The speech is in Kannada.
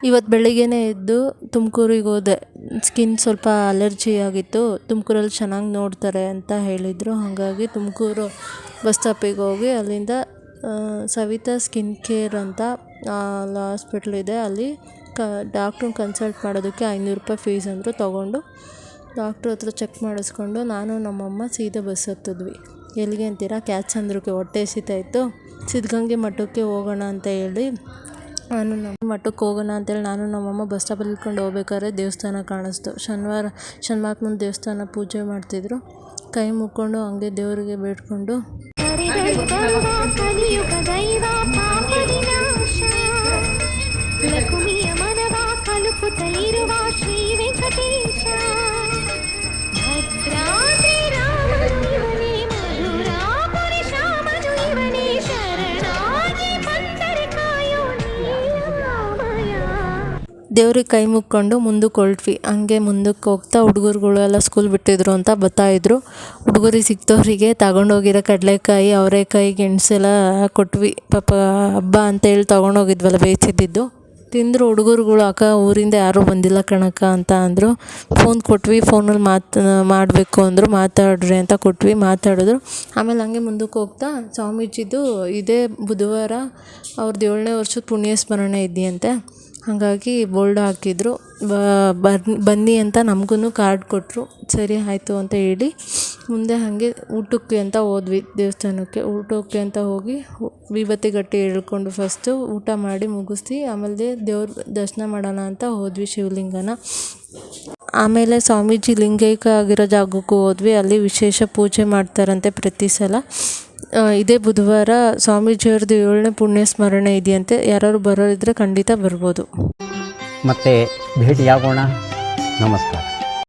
ಇವತ್ತು ಬೆಳಿಗ್ಗೆನೇ ಎದ್ದು ತುಮಕೂರಿಗೆ ಹೋದೆ. ಸ್ಕಿನ್ ಸ್ವಲ್ಪ ಅಲರ್ಜಿ ಆಗಿತ್ತು. ತುಮಕೂರಲ್ಲಿ ಚೆನ್ನಾಗಿ ನೋಡ್ತಾರೆ ಅಂತ ಹೇಳಿದರು. ಹಾಗಾಗಿ ತುಮಕೂರು ಬಸ್ ಸ್ಟಾಪಿಗೆ ಹೋಗಿ ಅಲ್ಲಿಂದ ಸವಿತಾ ಸ್ಕಿನ್ ಕೇರ್ ಅಂತ ಅಲ್ಲಿ ಹಾಸ್ಪಿಟ್ಲಿದೆ. ಅಲ್ಲಿ ಡಾಕ್ಟ್ರನ್ನ ಕನ್ಸಲ್ಟ್ ಮಾಡೋದಕ್ಕೆ 500 ರೂಪಾಯಿ ಫೀಸ್ ಅಂದರು. ತೊಗೊಂಡು ಡಾಕ್ಟ್ರ್ ಹತ್ರ ಚೆಕ್ ಮಾಡಿಸ್ಕೊಂಡು ನಾನು ನಮ್ಮಮ್ಮ ಸೀದಾ ಬಸ್ ಹತ್ತಿದ್ವಿ. ಎಲ್ಲಿಗೆ ಅಂತೀರಾ? ಕ್ಯಾತ್ಸಂದ್ರಕ್ಕೆ. ಹೊಟ್ಟೆ ಹಸಿತಾಯಿತ್ತು. ಸಿದ್ಧಗಂಗೆ ಮಠಕ್ಕೆ ಹೋಗೋಣ ಅಂತ ಹೇಳಿ ಮಠಕ್ಕೆ ಹೋಗೋಣ ಅಂತೇಳಿ ನಾನು ನಮ್ಮಮ್ಮ ಬಸ್ ಸ್ಟಾಪಲ್ಲಿ ಇಟ್ಕೊಂಡು ಹೋಗ್ಬೇಕಾದ್ರೆ ದೇವಸ್ಥಾನ ಕಾಣಿಸ್ತು. ಶನಿಮಾತ್ಮನ ದೇವಸ್ಥಾನ ಪೂಜೆ ಮಾಡ್ತಿದ್ರು. ಕೈ ಮುಕ್ಕೊಂಡು ಹಂಗೆ ದೇವರಿಗೆ ಬೇಡ್ಕೊಂಡು ದೇವ್ರಿಗೆ ಕೈ ಮುಕ್ಕೊಂಡು ಮುಂದಕ್ಕೆ ಹೊರಟ್ವಿ. ಹಂಗೆ ಮುಂದಕ್ಕೆ ಹೋಗ್ತಾ ಹುಡುಗರುಗಳೆಲ್ಲ ಸ್ಕೂಲ್ ಬಿಟ್ಟಿದ್ರು ಅಂತ ಬರ್ತಾಯಿದ್ರು. ಹುಡುಗರಿಗೆ ಸಿಕ್ತವರಿಗೆ ತಗೊಂಡೋಗಿರೋ ಕಡಲೆಕಾಯಿ, ಅವರೆಕಾಯಿ, ಗೆಣಸೆಲ್ಲ ಕೊಟ್ವಿ. ಪಾಪ ಹಬ್ಬ ಅಂತೇಳಿ ತೊಗೊಂಡೋಗಿದ್ವಲ್ಲ ಬೇಯಿಸಿದ್ದು ತಿಂದರು ಹುಡುಗರುಗಳು. ಅಕ್ಕ ಊರಿಂದ ಯಾರೂ ಬಂದಿಲ್ಲ ಕಣಕ್ಕ ಅಂತ ಅಂದರು. ಫೋನ್ ಕೊಟ್ವಿ. ಫೋನಲ್ಲಿ ಮಾಡಬೇಕು ಅಂದರು. ಮಾತಾಡ್ರಿ ಅಂತ ಕೊಟ್ವಿ. ಮಾತಾಡಿದ್ರು. ಆಮೇಲೆ ಹಂಗೆ ಮುಂದಕ್ಕೆ ಹೋಗ್ತಾ ಸ್ವಾಮೀಜಿದು ಇದೇ ಬುಧವಾರ ಅವ್ರದ್ದು 7ನೇ ವರ್ಷದ ಪುಣ್ಯ ಸ್ಮರಣೆ ಇದೆಯಂತೆ. ಹಾಗಾಗಿ ಬೋರ್ಡ್ ಹಾಕಿದ್ರು. ಬನ್ನಿ ಅಂತ ನಮಗೂ ಕಾರ್ಡ್ ಕೊಟ್ಟರು. ಸರಿ ಆಯಿತು ಅಂತ ಹೇಳಿ ಮುಂದೆ ಹಾಗೆ ಊಟಕ್ಕೆ ಅಂತ ಹೋದ್ವಿ ದೇವಸ್ಥಾನಕ್ಕೆ. ಊಟಕ್ಕೆ ಅಂತ ಹೋಗಿ ವಿಭೂತಿ ಗಟ್ಟಿ ಹೇಳ್ಕೊಂಡು ಫಸ್ಟು ಊಟ ಮಾಡಿ ಮುಗಿಸಿ ಆಮೇಲೆ ದೇವ್ರ ದರ್ಶನ ಮಾಡೋಣ ಅಂತ ಹೋದ್ವಿ ಶಿವಲಿಂಗನ. ಆಮೇಲೆ ಸ್ವಾಮೀಜಿ ಲಿಂಗೈಕ್ಯ ಆಗಿರೋ ಜಾಗಕ್ಕೂ ಹೋದ್ವಿ. ಅಲ್ಲಿ ವಿಶೇಷ ಪೂಜೆ ಮಾಡ್ತಾರಂತೆ ಪ್ರತಿ ಸಲ. ಇದೇ ಬುಧವಾರ ಸ್ವಾಮೀಜಿಯವ್ರದ್ದು 7ನೇ ಪುಣ್ಯ ಸ್ಮರಣೆ ಇದೆಯಂತೆ. ಯಾರು ಬರೋರಿದ್ರೆ ಖಂಡಿತ ಬರ್ಬೋದು. ಮತ್ತೆ ಭೇಟಿಯಾಗೋಣ. ನಮಸ್ಕಾರ.